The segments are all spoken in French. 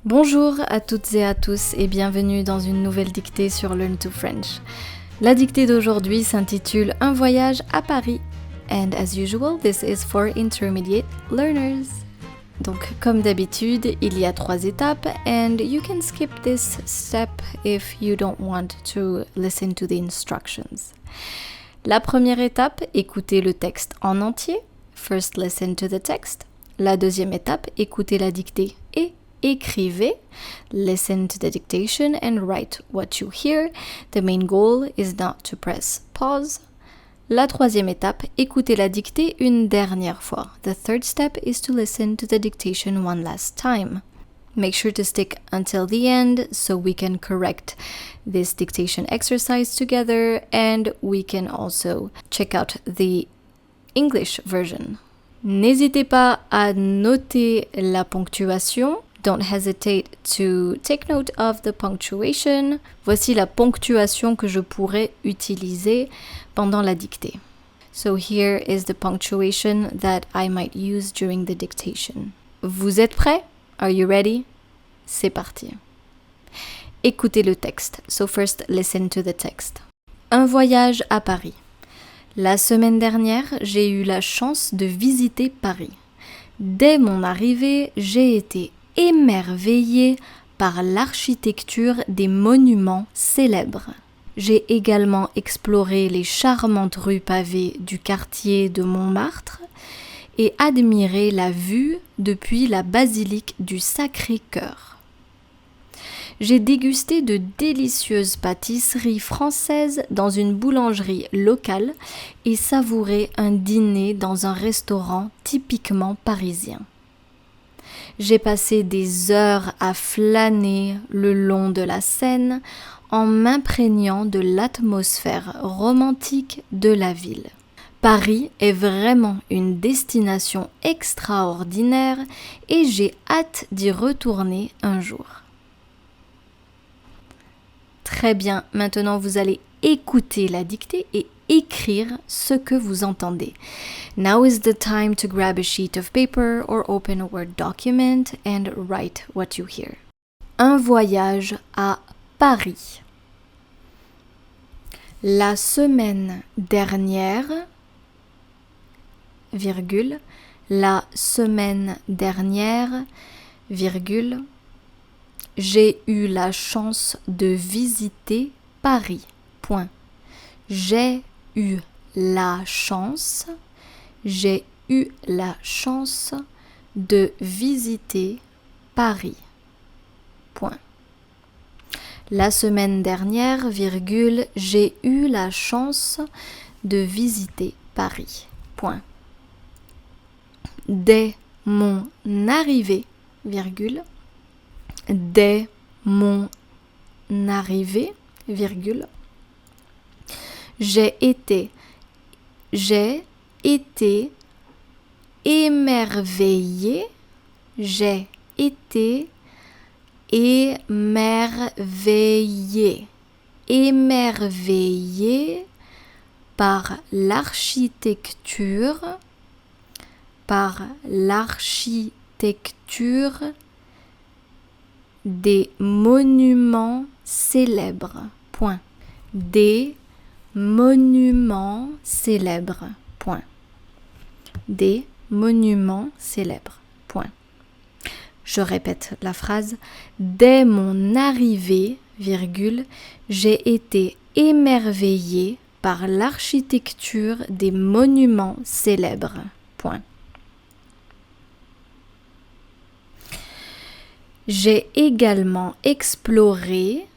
Bonjour à toutes et à tous et bienvenue dans une nouvelle dictée sur Learn to French. La dictée d'aujourd'hui s'intitule Un voyage à Paris. And as usual, this is for intermediate learners. Donc comme d'habitude, il y a 3 étapes and you can skip this step if you don't want to listen to the instructions. La première étape, écoutez le texte en entier. First listen to the text. La deuxième étape, écoutez la dictée et écrivez. Listen to the dictation and write what you hear. The main goal is not to press pause. La troisième étape, écoutez la dictée une dernière fois. The third step is to listen to the dictation one last time. Make sure to stick until the end so we can correct this dictation exercise together and we can also check out the English version. N'hésitez pas à noter la ponctuation. Don't hesitate to take note of the punctuation. Voici la ponctuation que je pourrais utiliser pendant la dictée. So here is the punctuation that I might use during the dictation. Vous êtes prêts? Are you ready? C'est parti. Écoutez le texte. So first listen to the text. Un voyage à Paris. La semaine dernière, j'ai eu la chance de visiter Paris. Dès mon arrivée, j'ai été émerveillée par l'architecture des monuments célèbres. J'ai également exploré les charmantes rues pavées du quartier de Montmartre et admiré la vue depuis la basilique du Sacré-Cœur. J'ai dégusté de délicieuses pâtisseries françaises dans une boulangerie locale et savouré un dîner dans un restaurant typiquement parisien. J'ai passé des heures à flâner le long de la Seine en m'imprégnant de l'atmosphère romantique de la ville. Paris est vraiment une destination extraordinaire et j'ai hâte d'y retourner un jour. Très bien, maintenant vous allez écouter la dictée et écrire ce que vous entendez. Now is the time to grab a sheet of paper or open a Word document and write what you hear. Un voyage à Paris. La semaine dernière, virgule, la semaine dernière, virgule, j'ai eu la chance de visiter Paris. Point. J'ai eu la chance de visiter Paris. Point. La semaine dernière, virgule, j'ai eu la chance de visiter Paris. Point. Dès mon arrivée, virgule, dès mon arrivée, virgule, j'ai été émerveillée, j'ai été émerveillée par l'architecture des monuments célèbres. Point. Des monuments célèbres. Point. Des monuments célèbres. Point. Je répète la phrase. Dès mon arrivée, virgule, j'ai été émerveillée par l'architecture des monuments célèbres. Point. J'ai également exploré,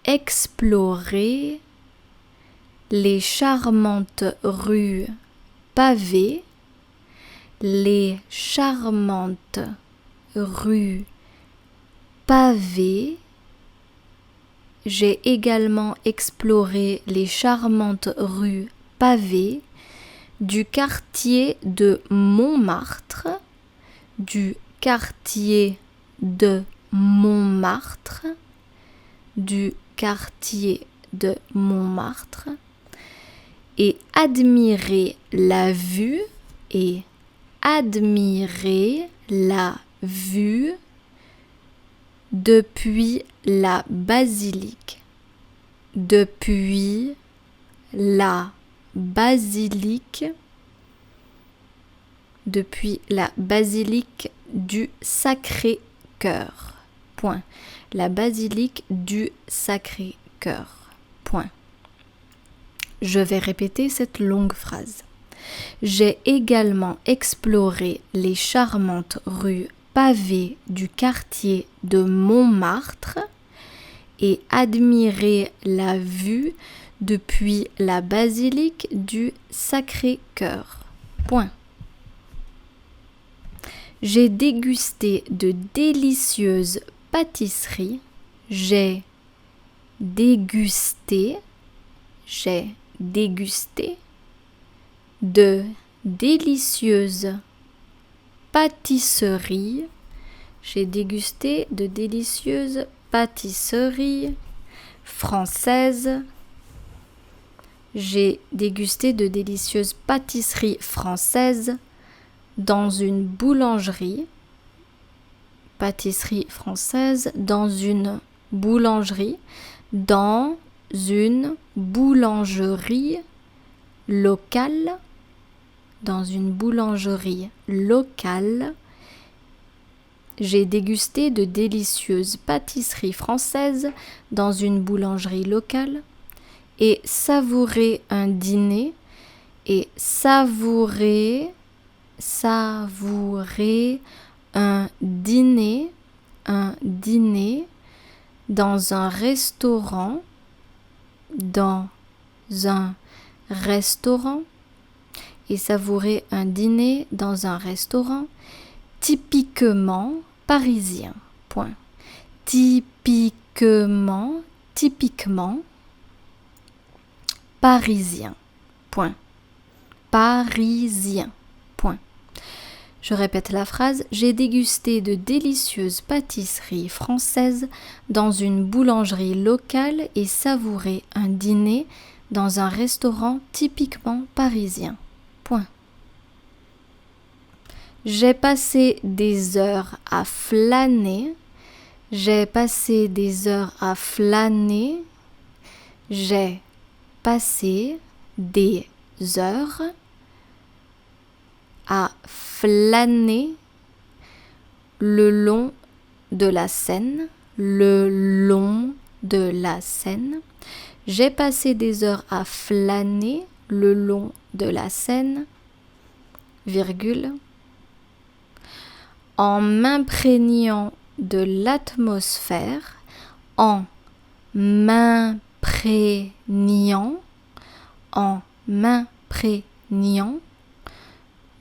exploré les charmantes rues pavées, j'ai également exploré les charmantes rues pavées du quartier de Montmartre, du quartier de Montmartre, et admirer la vue et admirer la vue depuis la basilique. Depuis la basilique. Depuis la basilique du Sacré-Cœur. Point. La basilique du Sacré-Cœur. Point. Je vais répéter cette longue phrase. J'ai également exploré les charmantes rues pavées du quartier de Montmartre et admiré la vue depuis la basilique du Sacré-Cœur. Point. J'ai dégusté de délicieuses pâtisseries. J'ai dégusté de délicieuses pâtisseries. J'ai dégusté de délicieuses pâtisseries françaises. J'ai dégusté de délicieuses pâtisseries françaises dans une boulangerie. Pâtisserie française dans une boulangerie. Dans une boulangerie locale. Dans une boulangerie locale. J'ai dégusté de délicieuses pâtisseries françaises dans une boulangerie locale et savouré un dîner et savourer un dîner dans un restaurant et savourer un dîner dans un restaurant typiquement parisien. Point. Typiquement parisien. Point. Parisien. Point. Je répète la phrase. J'ai dégusté de délicieuses pâtisseries françaises dans une boulangerie locale et savouré un dîner dans un restaurant typiquement parisien. Point. J'ai passé des heures à flâner. J'ai passé des heures à flâner. J'ai passé des heures à flâner le long de la Seine. Le long de la Seine. J'ai passé des heures à flâner le long de la Seine, virgule, en m'imprégnant de l'atmosphère, en m'imprégnant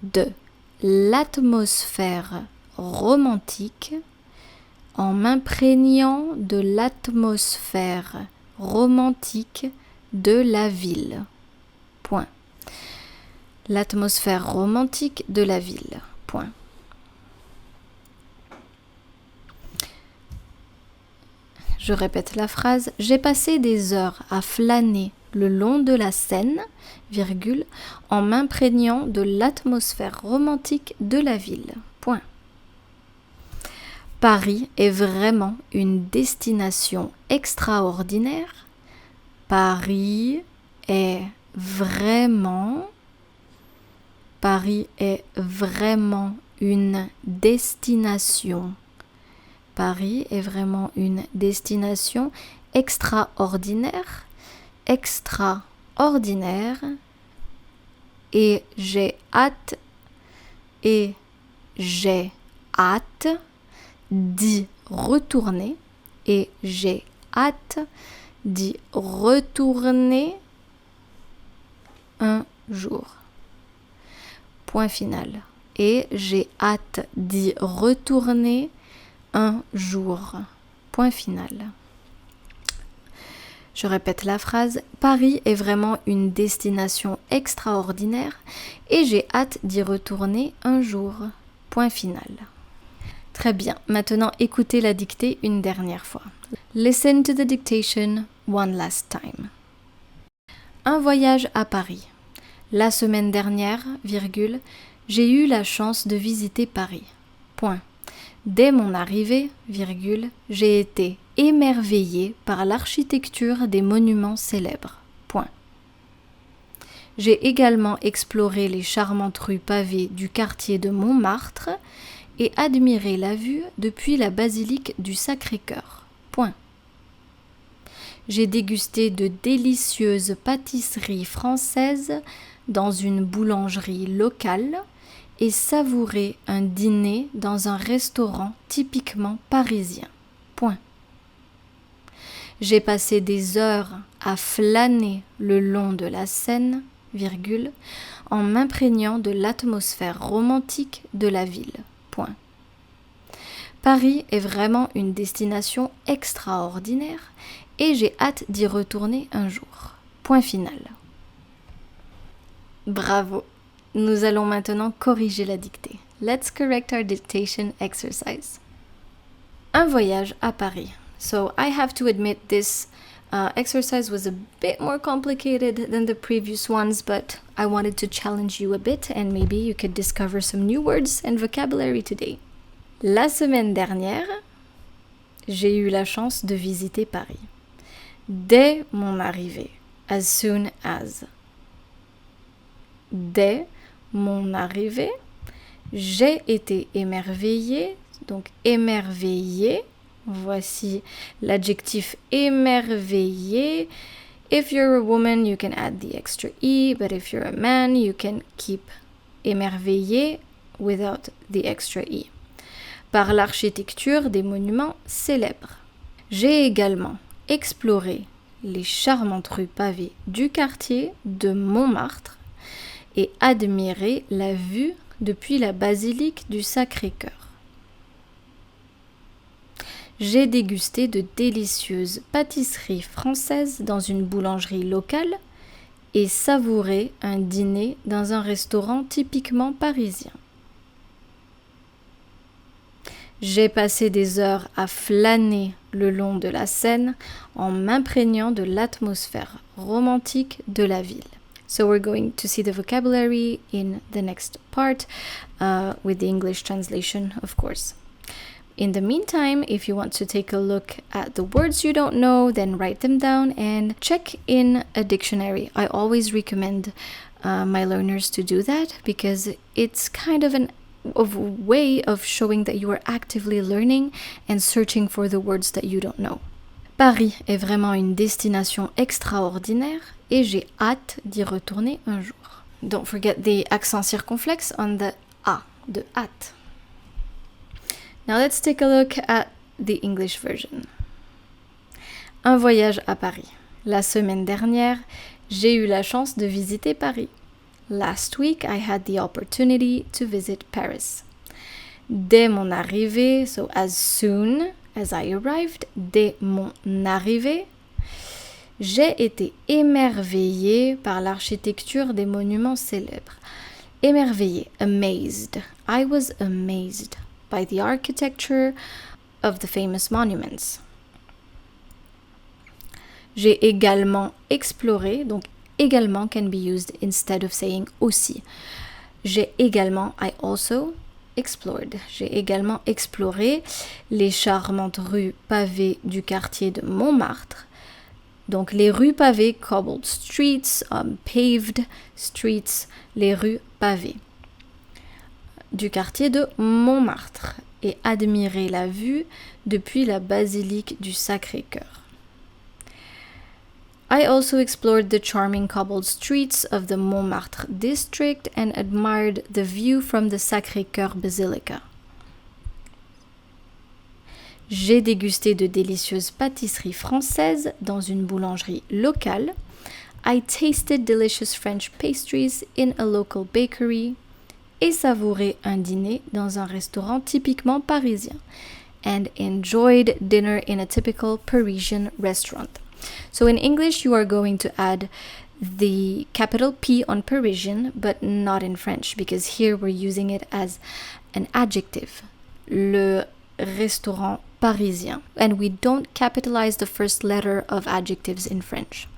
de l'atmosphère romantique, en m'imprégnant de l'atmosphère romantique de la ville. Point. L'atmosphère romantique de la ville. Point. Je répète la phrase. J'ai passé des heures à flâner le long de la Seine, virgule, en m'imprégnant de l'atmosphère romantique de la ville. Point. Paris est vraiment une destination extraordinaire. Paris est vraiment une destination. Paris est vraiment une destination extraordinaire. Et j'ai hâte d'y retourner. Et j'ai hâte d'y retourner un jour. Point final. Et j'ai hâte d'y retourner un jour. Point final. Je répète la phrase. Paris est vraiment une destination extraordinaire et j'ai hâte d'y retourner un jour. Point final. Très bien. Maintenant, écoutez la dictée une dernière fois. Listen to the dictation one last time. Un voyage à Paris. La semaine dernière, virgule, J'ai eu la chance de visiter Paris. Point. Dès mon arrivée, virgule, j'ai été émerveillée par l'architecture des monuments célèbres. Point. J'ai également exploré les charmantes rues pavées du quartier de Montmartre et admiré la vue depuis la basilique du Sacré-Cœur. Point. J'ai dégusté de délicieuses pâtisseries françaises dans une boulangerie locale et savouré un dîner dans un restaurant typiquement parisien. Point. J'ai passé des heures à flâner le long de la Seine, virgule, en m'imprégnant de l'atmosphère romantique de la ville. Point. Paris est vraiment une destination extraordinaire et j'ai hâte d'y retourner un jour. Point final. Bravo! Nous allons maintenant corriger la dictée. Let's correct our dictation exercise. Un voyage à Paris. So I have to admit this exercise was a bit more complicated than the previous ones, but I wanted to challenge you a bit and maybe you could discover some new words and vocabulary today. La semaine dernière, j'ai eu la chance de visiter Paris. Dès mon arrivée, as soon as. Dès mon arrivée, j'ai été émerveillée, donc émerveillée. Voici l'adjectif émerveillé. If you're a woman, you can add the extra E, but if you're a man, you can keep émerveillé without the extra E. Par l'architecture des monuments célèbres. J'ai également exploré les charmantes rues pavées du quartier de Montmartre et admiré la vue depuis la basilique du Sacré-Cœur. J'ai dégusté de délicieuses pâtisseries françaises dans une boulangerie locale et savouré un dîner dans un restaurant typiquement parisien. J'ai passé des heures à flâner le long de la Seine en m'imprégnant de l'atmosphère romantique de la ville. So we're going to see the vocabulary in the next part with the English translation, of course. In the meantime, if you want to take a look at the words you don't know, then write them down and check in a dictionary. I always recommend my learners to do that because it's kind of a way of showing that you are actively learning and searching for the words that you don't know. Paris est vraiment une destination extraordinaire et j'ai hâte d'y retourner un jour. Don't forget the accent circonflexe on the A, de hâte. Now let's take a look at the English version. Un voyage à Paris. La semaine dernière, j'ai eu la chance de visiter Paris. Last week, I had the opportunity to visit Paris. Dès mon arrivée, so as soon as I arrived, dès mon arrivée, j'ai été émerveillée par l'architecture des monuments célèbres. Émerveillée, amazed. I was amazed by the architecture of the famous monuments. J'ai également exploré, donc également can be used instead of saying aussi. J'ai également, I also explored. J'ai également exploré les charmantes rues pavées du quartier de Montmartre. Donc les rues pavées, cobbled streets, paved streets, les rues pavées du quartier de Montmartre et admirer la vue depuis la basilique du Sacré-Cœur. I also explored the charming cobbled streets of the Montmartre district and admired the view from the Sacré-Cœur Basilica. J'ai dégusté de délicieuses pâtisseries françaises dans une boulangerie locale. I tasted delicious French pastries in a local bakery. Et savouré un dîner dans un restaurant typiquement parisien. And enjoyed dinner in a typical Parisian restaurant. So in English, you are going to add the capital P on Parisian, but not in French, because here we're using it as an adjective. Le restaurant parisien. And we don't capitalize the first letter of adjectives in French.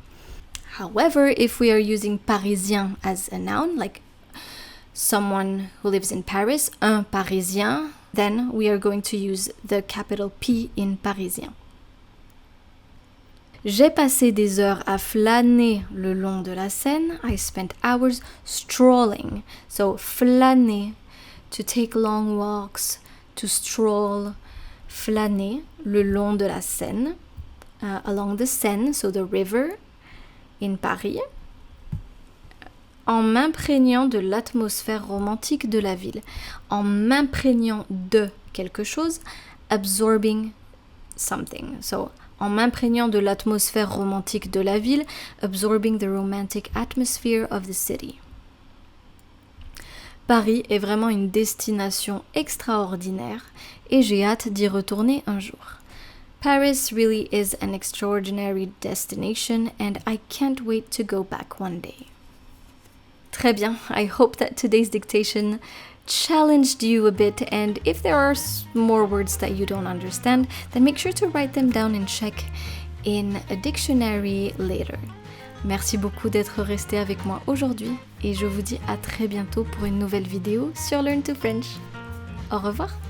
However, if we are using parisien as a noun, like someone who lives in Paris, un Parisien, then we are going to use the capital P in parisien. J'ai passé des heures à flâner le long de la Seine. I spent hours strolling. So flâner, to take long walks, to stroll, flâner le long de la Seine, along the Seine, so the river in Paris, en m'imprégnant de l'atmosphère romantique de la ville, en m'imprégnant de quelque chose, absorbing something. So, en m'imprégnant de l'atmosphère romantique de la ville, absorbing the romantic atmosphere of the city. Paris est vraiment une destination extraordinaire et j'ai hâte d'y retourner un jour. Paris really is an extraordinary destination and I can't wait to go back one day. Très bien, I hope that today's dictation challenged you a bit, and if there are more words that you don't understand, then make sure to write them down and check in a dictionary later. Merci beaucoup d'être resté avec moi aujourd'hui et je vous dis à très bientôt pour une nouvelle vidéo sur Learn to French. Au revoir!